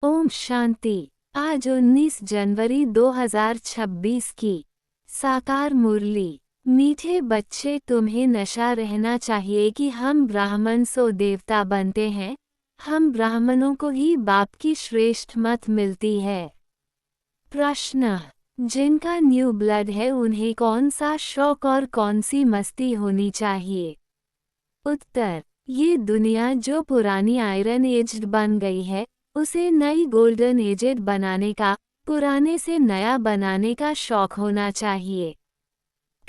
ओम शांति। आज 19 जनवरी 2026 की साकार मुरली। मीठे बच्चे, तुम्हें नशा रहना चाहिए कि हम ब्राह्मण सो देवता बनते हैं। हम ब्राह्मणों को ही बाप की श्रेष्ठ मत मिलती है। प्रश्न: जिनका न्यू ब्लड है उन्हें कौन सा शौक और कौन सी मस्ती होनी चाहिए? उत्तर: ये दुनिया जो पुरानी आयरन एज्ड बन गई है, उसे नई गोल्डन एजेड बनाने का, पुराने से नया बनाने का शौक होना चाहिए।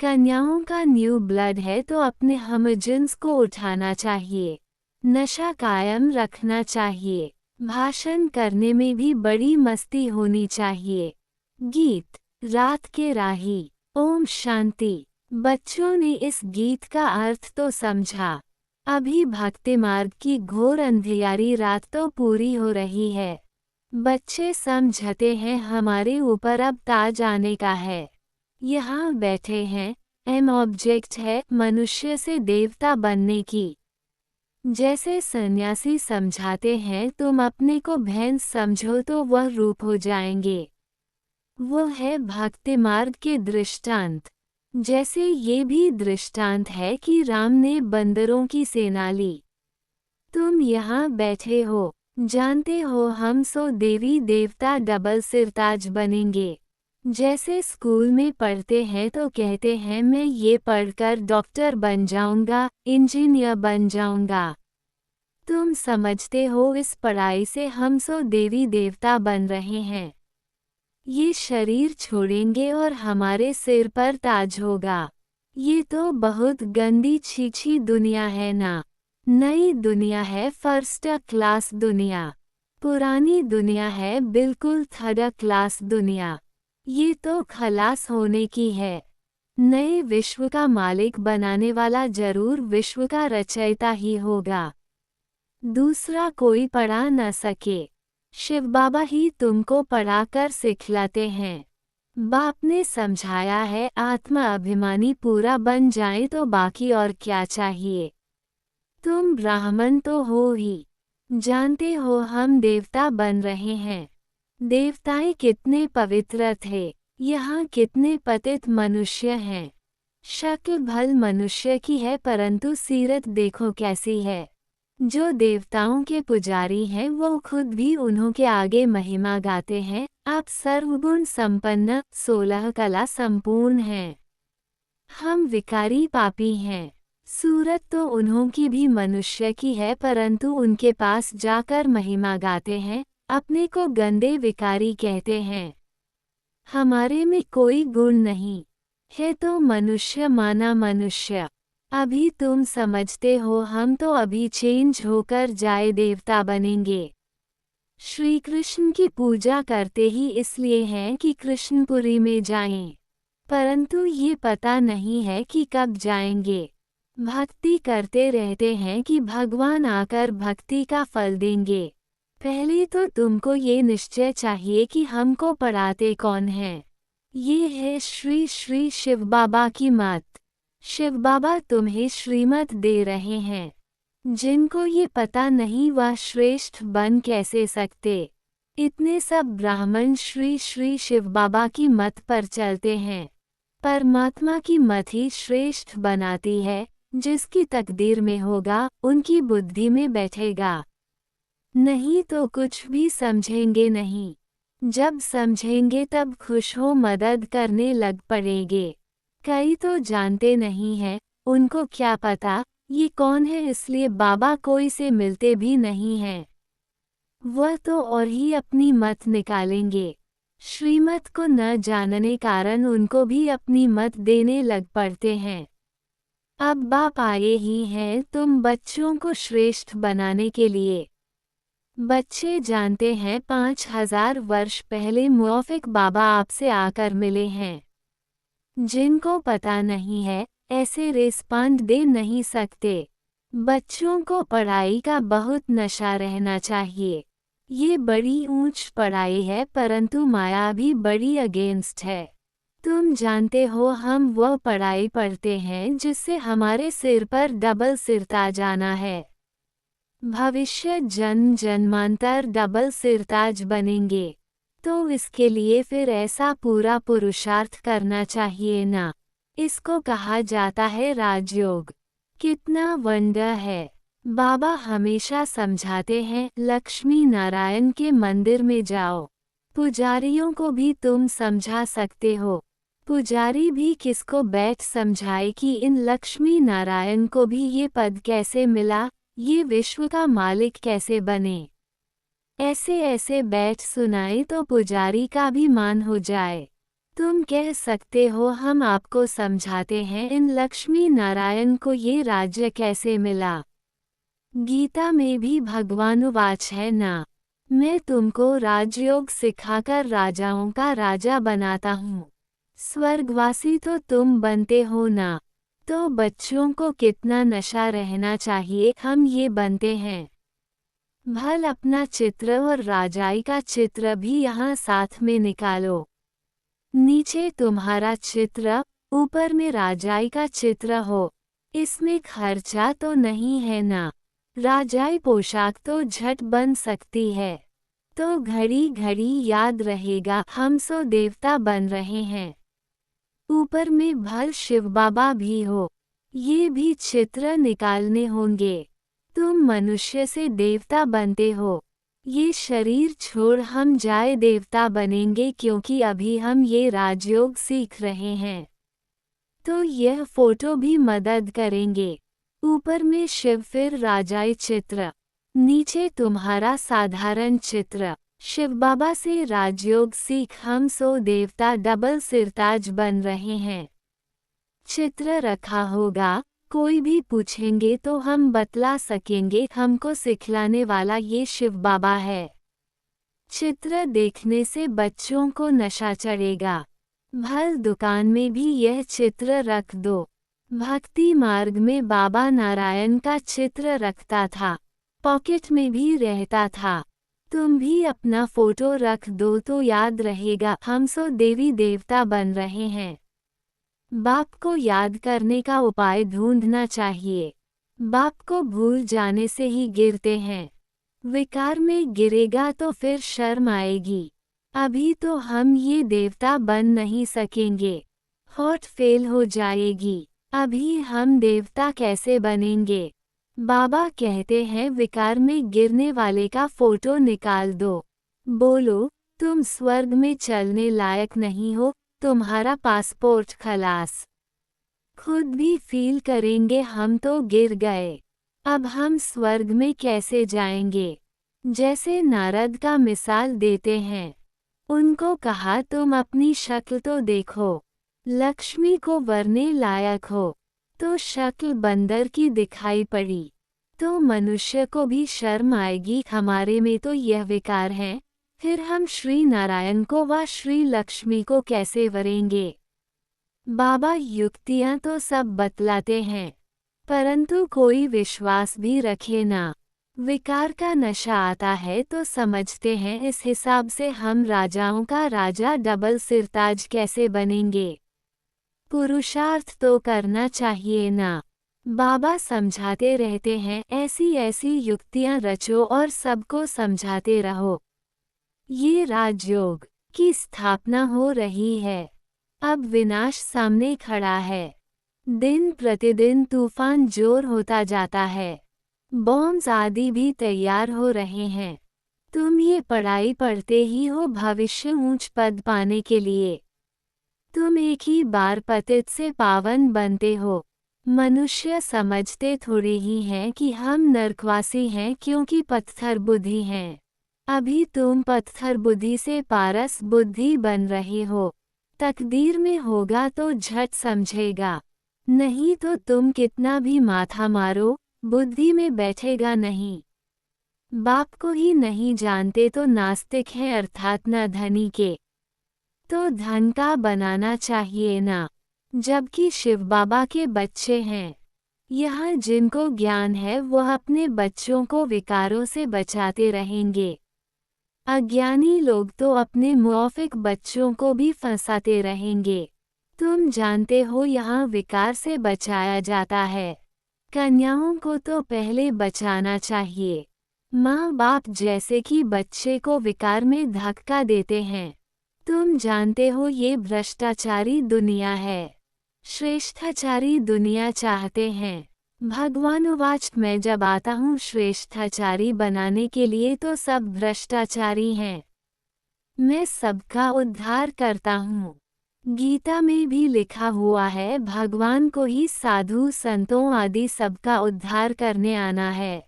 कन्याओं का न्यू ब्लड है तो अपने हमजिन्स को उठाना चाहिए। नशा कायम रखना चाहिए। भाषण करने में भी बड़ी मस्ती होनी चाहिए। गीत: रात के राही। ओम शांति। बच्चों ने इस गीत का अर्थ तो समझा। अभी भक्ति मार्ग की घोर अंधियारी रात तो पूरी हो रही है। बच्चे समझते हैं हमारे ऊपर अब ताज आने का है। यहाँ बैठे हैं, एम ऑब्जेक्ट है मनुष्य से देवता बनने की। जैसे सन्यासी समझाते हैं तुम अपने को भैंस समझो तो वह रूप हो जाएंगे। वो है भक्ति मार्ग के दृष्टांत। जैसे ये भी दृष्टांत है कि राम ने बंदरों की सेना ली। तुम यहाँ बैठे हो, जानते हो हम सो देवी देवता डबल सिरताज बनेंगे। जैसे स्कूल में पढ़ते हैं तो कहते हैं मैं ये पढ़कर डॉक्टर बन जाऊंगा, इंजीनियर बन जाऊंगा। तुम समझते हो इस पढ़ाई से हम सो देवी देवता बन रहे हैं। ये शरीर छोड़ेंगे और हमारे सिर पर ताज होगा। ये तो बहुत गंदी छीछी दुनिया है ना। नई दुनिया है फर्स्ट क्लास दुनिया। पुरानी दुनिया है बिल्कुल थर्ड क्लास दुनिया। ये तो खलास होने की है। नए विश्व का मालिक बनाने वाला जरूर विश्व का रचयिता ही होगा। दूसरा कोई पढ़ा न सके। शिव बाबा ही तुमको पढ़ाकर सिखलाते हैं। बाप ने समझाया है आत्मा अभिमानी पूरा बन जाए तो बाकी और क्या चाहिए। तुम ब्राह्मण तो हो ही। जानते हो हम देवता बन रहे हैं। देवताएं कितने पवित्र थे, यहाँ कितने पतित मनुष्य हैं। शक्ल भल मनुष्य की है परंतु सीरत देखो कैसी है। जो देवताओं के पुजारी हैं वो खुद भी उन्हों के आगे महिमा गाते हैं, आप सर्वगुण संपन्न 16 कला संपूर्ण हैं। हम विकारी पापी हैं। सूरत तो उन्हों की भी मनुष्य की है परंतु उनके पास जाकर महिमा गाते हैं, अपने को गंदे विकारी कहते हैं। हमारे में कोई गुण नहीं है तो मनुष्य माना मनुष्य। अभी तुम समझते हो हम तो अभी चेंज होकर जाए देवता बनेंगे। श्री कृष्ण की पूजा करते ही इसलिए हैं कि कृष्णपुरी में जाएं, परंतु ये पता नहीं है कि कब जाएंगे। भक्ति करते रहते हैं कि भगवान आकर भक्ति का फल देंगे। पहले तो तुमको ये निश्चय चाहिए कि हमको पढ़ाते कौन हैं। ये है श्री श्री शिव बाबा की मत। शिव बाबा तुम्हें श्रीमत दे रहे हैं। जिनको ये पता नहीं वह श्रेष्ठ बन कैसे सकते। इतने सब ब्राह्मण श्री श्री शिव बाबा की मत पर चलते हैं। परमात्मा की मत ही श्रेष्ठ बनाती है। जिसकी तकदीर में होगा उनकी बुद्धि में बैठेगा। नहीं तो कुछ भी समझेंगे नहीं। जब समझेंगे तब खुश हो मदद करने लग पड़ेंगे। कई तो जानते नहीं हैं, उनको क्या पता ये कौन है, इसलिए बाबा कोई से मिलते भी नहीं हैं। वह तो और ही अपनी मत निकालेंगे। श्रीमत को न जानने कारण उनको भी अपनी मत देने लग पड़ते हैं। अब बाप आए ही हैं तुम बच्चों को श्रेष्ठ बनाने के लिए। बच्चे जानते हैं 5000 वर्ष पहले मुआफिक बाबा आपसे आकर मिले हैं। जिनको पता नहीं है ऐसे रिस्पॉन्ड दे नहीं सकते। बच्चों को पढ़ाई का बहुत नशा रहना चाहिए। ये बड़ी ऊंच पढ़ाई है परंतु माया भी बड़ी अगेंस्ट है। तुम जानते हो हम वह पढ़ाई पढ़ते हैं जिससे हमारे सिर पर डबल सिरताज आना है। भविष्य जन्म जन्मांतर डबल सिरताज बनेंगे। तो इसके लिए फिर ऐसा पूरा पुरुषार्थ करना चाहिए ना। इसको कहा जाता है राजयोग। कितना वंडर है। बाबा हमेशा समझाते हैं, लक्ष्मी नारायण के मंदिर में जाओ। पुजारियों को भी तुम समझा सकते हो। पुजारी भी किसको बैठ समझाए कि इन लक्ष्मी नारायण को भी ये पद कैसे मिला, ये विश्व का मालिक कैसे बने। ऐसे ऐसे बैठ सुनाए तो पुजारी का भी मान हो जाए। तुम कह सकते हो, हम आपको समझाते हैं इन लक्ष्मी नारायण को ये राज्य कैसे मिला। गीता में भी भगवानुवाच है ना, मैं तुमको राजयोग सिखाकर राजाओं का राजा बनाता हूँ। स्वर्गवासी तो तुम बनते हो ना। तो बच्चों को कितना नशा रहना चाहिए, हम ये बनते हैं। भल अपना चित्र और राजाई का चित्र भी यहाँ साथ में निकालो। नीचे तुम्हारा चित्र, ऊपर में राजाई का चित्र हो। इसमें खर्चा तो नहीं है ना। राजाई पोशाक तो झट बन सकती है। तो घड़ी घड़ी याद रहेगा, हम सो देवता बन रहे हैं। ऊपर में भल शिव बाबा भी हो, ये भी चित्र निकालने होंगे। तुम मनुष्य से देवता बनते हो। ये शरीर छोड़ हम जाए देवता बनेंगे, क्योंकि अभी हम ये राजयोग सीख रहे हैं। तो यह फोटो भी मदद करेंगे। ऊपर में शिव, फिर राजाई चित्र, नीचे तुम्हारा साधारण चित्र। शिव बाबा से राजयोग सीख हम सो देवता डबल सिरताज बन रहे हैं। चित्र रखा होगा, कोई भी पूछेंगे तो हम बतला सकेंगे, हमको सिखलाने वाला ये शिव बाबा है। चित्र देखने से बच्चों को नशा चढ़ेगा। भल दुकान में भी यह चित्र रख दो। भक्ति मार्ग में बाबा नारायण का चित्र रखता था, पॉकेट में भी रहता था। तुम भी अपना फोटो रख दो तो याद रहेगा, हम सो देवी देवता बन रहे हैं। बाप को याद करने का उपाय ढूंढना चाहिए। बाप को भूल जाने से ही गिरते हैं। विकार में गिरेगा तो फिर शर्म आएगी। अभी तो हम ये देवता बन नहीं सकेंगे, हॉट फेल हो जाएगी। अभी हम देवता कैसे बनेंगे। बाबा कहते हैं, विकार में गिरने वाले का फोटो निकाल दो। बोलो, तुम स्वर्ग में चलने लायक नहीं हो, तुम्हारा पासपोर्ट खलास। खुद भी फील करेंगे, हम तो गिर गए, अब हम स्वर्ग में कैसे जाएंगे। जैसे नारद का मिसाल देते हैं। उनको कहा, तुम अपनी शक्ल तो देखो, लक्ष्मी को वरने लायक हो। तो शक्ल बंदर की दिखाई पड़ी। तो मनुष्य को भी शर्म आएगी, हमारे में तो यह विकार है, फिर हम श्री नारायण को व श्री लक्ष्मी को कैसे वरेंगे। बाबा युक्तियां तो सब बतलाते हैं, परंतु कोई विश्वास भी रखे ना। विकार का नशा आता है तो समझते हैं, इस हिसाब से हम राजाओं का राजा डबल सिरताज कैसे बनेंगे। पुरुषार्थ तो करना चाहिए ना। बाबा समझाते रहते हैं, ऐसी ऐसी युक्तियां रचो और सबको समझाते रहो। ये राजयोग की स्थापना हो रही है। अब विनाश सामने खड़ा है। दिन प्रतिदिन तूफान जोर होता जाता है। बॉम्ब्स आदि भी तैयार हो रहे हैं। तुम ये पढ़ाई पढ़ते ही हो भविष्य ऊंच पद पाने के लिए। तुम एक ही बार पतित से पावन बनते हो। मनुष्य समझते थोड़े ही हैं कि हम नरकवासी हैं, क्योंकि पत्थर बुद्धि हैं। अभी तुम पत्थर बुद्धि से पारस बुद्धि बन रहे हो। तकदीर में होगा तो झट समझेगा, नहीं तो तुम कितना भी माथा मारो, बुद्धि में बैठेगा नहीं। बाप को ही नहीं जानते तो नास्तिक हैं, अर्थात न धनी के। तो धन का बनाना चाहिए ना, जबकि शिव बाबा के बच्चे हैं। यहाँ जिनको ज्ञान है वह अपने बच्चों को विकारों से बचाते रहेंगे। अज्ञानी लोग तो अपने मुआफिक बच्चों को भी फंसाते रहेंगे। तुम जानते हो यहाँ विकार से बचाया जाता है। कन्याओं को तो पहले बचाना चाहिए। माँ बाप जैसे कि बच्चे को विकार में धक्का देते हैं। तुम जानते हो ये भ्रष्टाचारी दुनिया है। श्रेष्ठाचारी दुनिया चाहते हैं। भगवानुवाच मैं जब आता हूँ श्रेष्ठाचारी बनाने के लिए तो सब भ्रष्टाचारी हैं। मैं सबका उद्धार करता हूँ। गीता में भी लिखा हुआ है भगवान को ही साधु संतों आदि सबका उद्धार करने आना है।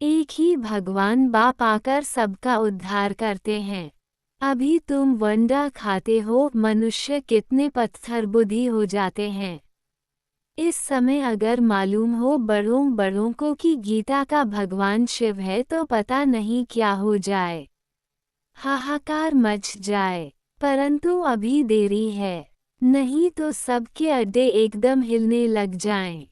एक ही भगवान बाप आकर सबका उद्धार करते हैं। अभी तुम वंडा खाते हो, मनुष्य कितने पत्थर बुद्धि हो जाते हैं। इस समय अगर मालूम हो बड़ों बड़ों को कि गीता का भगवान शिव है तो पता नहीं क्या हो जाए। हाहाकार मच जाए। परंतु अभी देरी है, नहीं तो सबके अड्डे एकदम हिलने लग जाएं।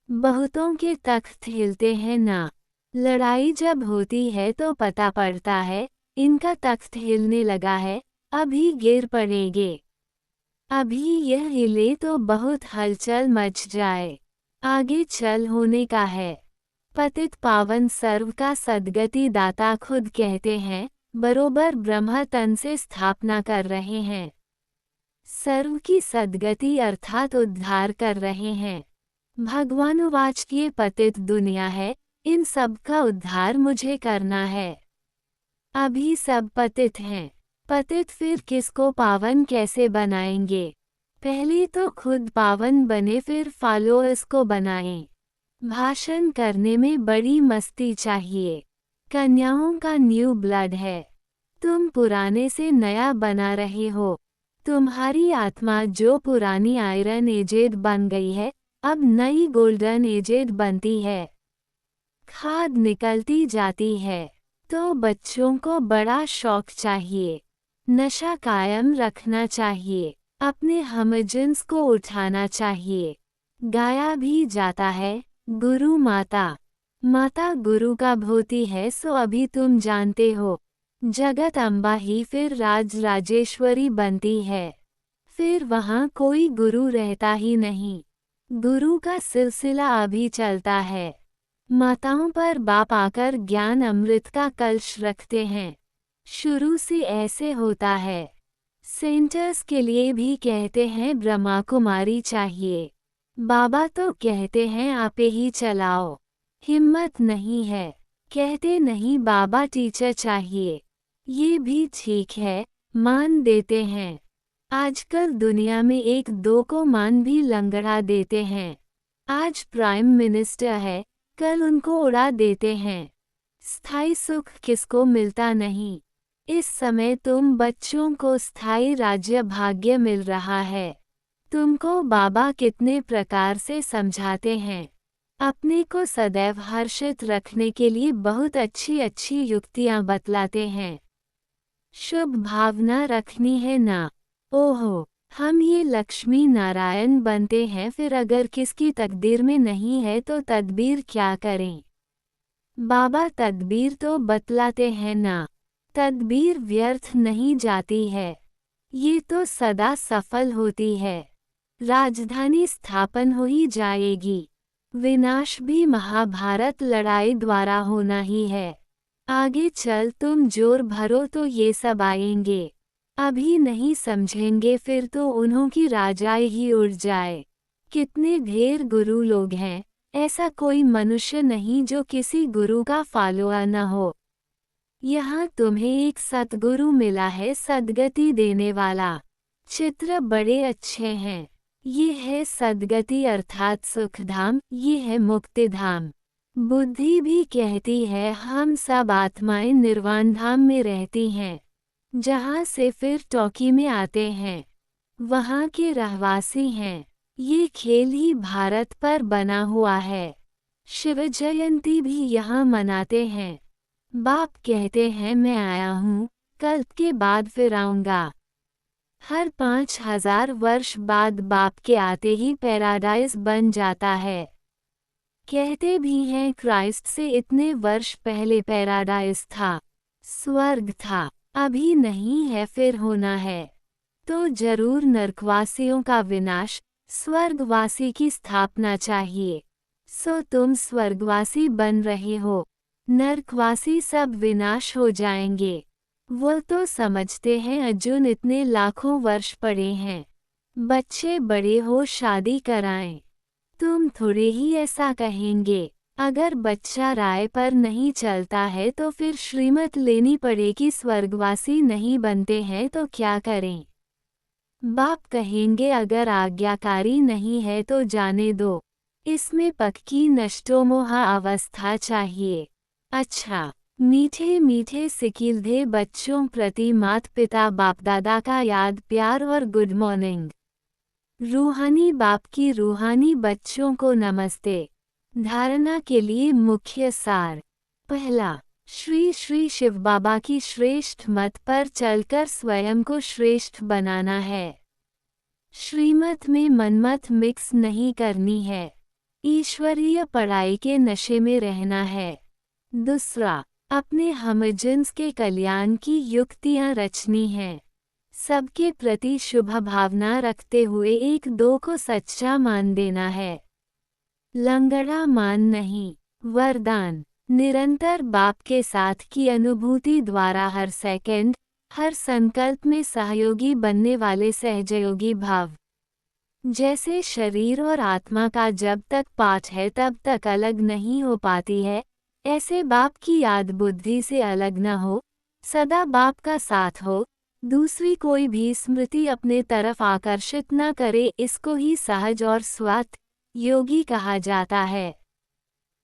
बहुतों के तख्त हिलते हैं ना। लड़ाई जब होती है तो पता पड़ता है इनका तख्त हिलने लगा है, अभी गिर पड़ेंगे। अभी यह हिले तो बहुत हलचल मच जाए। आगे चल होने का है। पतित पावन सर्व का सद्गति दाता खुद कहते हैं, बरोबर ब्रह्म तन से स्थापना कर रहे हैं। सर्व की सद्गति अर्थात उद्धार कर रहे हैं। भगवानुवाच ये पतित दुनिया है, इन सब का उद्धार मुझे करना है। अभी सब पतित हैं। पतित फिर किसको पावन कैसे बनाएंगे? पहले तो खुद पावन बने फिर फॉलोअर्स को बनाएं। भाषण करने में बड़ी मस्ती चाहिए। कन्याओं का न्यू ब्लड है। तुम पुराने से नया बना रहे हो। तुम्हारी आत्मा जो पुरानी आयरन एजेड बन गई है, अब नई गोल्डन एजेड बनती है। खाद निकलती जाती है। तो बच्चों को बड़ा शौक चाहिए। नशा कायम रखना चाहिए। अपने हमजिन्स को उठाना चाहिए। गाया भी जाता है, गुरु माता। माता गुरु का भोती है सो अभी तुम जानते हो। जगत अम्बा ही फिर राज राजेश्वरी बनती है। फिर वहाँ कोई गुरु रहता ही नहीं। गुरु का सिलसिला अभी चलता है। माताओं पर बाप आकर ज्ञान अमृत का कलश रखते हैं। शुरू से ऐसे होता है। सेंटर्स के लिए भी कहते हैं ब्रह्मा कुमारी चाहिए। बाबा तो कहते हैं आपे ही चलाओ। हिम्मत नहीं है, कहते नहीं बाबा टीचर चाहिए। ये भी ठीक है, मान देते हैं। आजकल दुनिया में एक दो को मान भी लंगड़ा देते हैं। आज प्राइम मिनिस्टर है, कल उनको उड़ा देते हैं। स्थायी सुख किसको मिलता नहीं। इस समय तुम बच्चों को स्थायी राज्य भाग्य मिल रहा है। तुमको बाबा कितने प्रकार से समझाते हैं। अपने को सदैव हर्षित रखने के लिए बहुत अच्छी अच्छी युक्तियां बतलाते हैं। शुभ भावना रखनी है ना। ओहो, हम ये लक्ष्मी नारायण बनते हैं, फिर अगर किसकी तकदीर में नहीं है तो तदबीर क्या करें। बाबा तदबीर तो बतलाते हैं ना। तदबीर व्यर्थ नहीं जाती है, ये तो सदा सफल होती है। राजधानी स्थापन हो ही जाएगी। विनाश भी महाभारत लड़ाई द्वारा होना ही है। आगे चल तुम जोर भरो तो ये सब आएंगे। अभी नहीं समझेंगे फिर तो उन्हों की राजाई ही उड़ जाए। कितने ढेर गुरु लोग हैं, ऐसा कोई मनुष्य नहीं जो किसी गुरु का फॉलोअर न हो। यहाँ तुम्हें एक सतगुरु मिला है, सद्गति देने वाला। चित्र बड़े अच्छे हैं। ये है सद्गति अर्थात सुखधाम, ये है मुक्तिधाम। बुद्धि भी कहती है हम सब आत्माएं निर्वाण धाम में रहती हैं, जहाँ से फिर टॉकी में आते हैं, वहाँ के रहवासी हैं। ये खेल ही भारत पर बना हुआ है। शिव जयंती भी यहाँ मनाते हैं। बाप कहते हैं मैं आया हूँ, कल के बाद फिर आऊँगा। हर 5000 वर्ष बाद बाप के आते ही पैराडाइज बन जाता है। कहते भी हैं क्राइस्ट से इतने वर्ष पहले पैराडाइज था, स्वर्ग था। अभी नहीं है, फिर होना है। तो जरूर नरकवासियों का विनाश, स्वर्गवासी की स्थापना चाहिए। सो तुम स्वर्गवासी बन रहे हो, नरकवासी सब विनाश हो जाएंगे। वो तो समझते हैं अर्जुन, इतने लाखों वर्ष पड़े हैं, बच्चे बड़े हो शादी कराएं। तुम थोड़े ही ऐसा कहेंगे। अगर बच्चा राय पर नहीं चलता है तो फिर श्रीमत लेनी पड़ेगी। स्वर्गवासी नहीं बनते हैं तो क्या करें? बाप कहेंगे अगर आज्ञाकारी नहीं है तो जाने दो, इसमें पक्की नष्टोमोहा अवस्था चाहिए। अच्छा, मीठे मीठे सिकिलधे बच्चों प्रति माता पिता बाप दादा का याद प्यार और गुड मॉर्निंग। रूहानी बाप की रूहानी बच्चों को नमस्ते। धारणा के लिए मुख्य सार। पहला, श्री श्री शिव बाबा की श्रेष्ठ मत पर चलकर स्वयं को श्रेष्ठ बनाना है। श्रीमत में मनमत मिक्स नहीं करनी है, ईश्वरीय पढ़ाई के नशे में रहना है। दूसरा, अपने हमजन्स के कल्याण की युक्तियां रचनी हैं, सबके प्रति शुभ भावना रखते हुए एक दो को सच्चा मान देना है, लंगड़ा मान नहीं। वरदान, निरंतर बाप के साथ की अनुभूति द्वारा हर सेकंड, हर संकल्प में सहयोगी बनने वाले सहजयोगी भाव। जैसे शरीर और आत्मा का जब तक पाठ है तब तक अलग नहीं हो पाती है, ऐसे बाप की याद बुद्धि से अलग न हो, सदा बाप का साथ हो, दूसरी कोई भी स्मृति अपने तरफ आकर्षित न करे। इसको ही सहज और स्वात योगी कहा जाता है।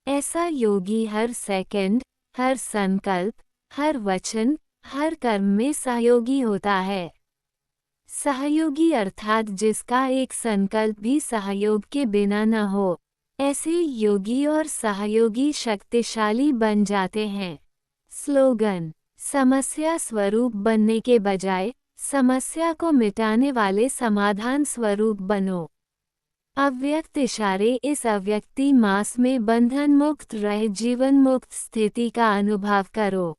ऐसा योगी हर सेकंड, हर संकल्प, हर वचन, हर कर्म में सहयोगी होता है। सहयोगी अर्थात जिसका एक संकल्प भी सहयोग के बिना न हो, ऐसे योगी और सहयोगी शक्तिशाली बन जाते हैं। स्लोगन, समस्या स्वरूप बनने के बजाय समस्या को मिटाने वाले समाधान स्वरूप बनो। अव्यक्त इशारे, इस अव्यक्ति मास में बंधन मुक्त रह जीवन मुक्त स्थिति का अनुभव करो।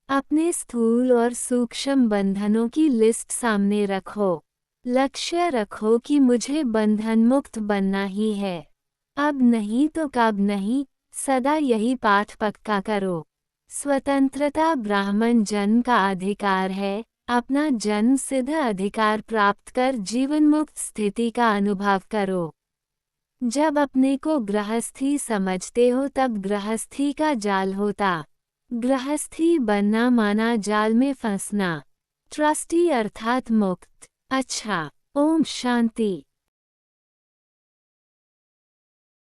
अपने स्थूल और सूक्ष्म बंधनों की लिस्ट सामने रखो। लक्ष्य रखो कि मुझे बंधन मुक्त बनना ही है, अब नहीं तो कब नहीं, सदा यही पाठ पक्का करो। स्वतंत्रता ब्राह्मण जन्म का अधिकार है, अपना जन्म सिद्ध अधिकार प्राप्त कर जीवन मुक्त स्थिति का अनुभव करो। जब अपने को गृहस्थी समझते हो तब गृहस्थी का जाल होता, गृहस्थी बनना माना जाल में फंसना। ट्रस्टी अर्थात मुक्त। अच्छा, ओम शांति।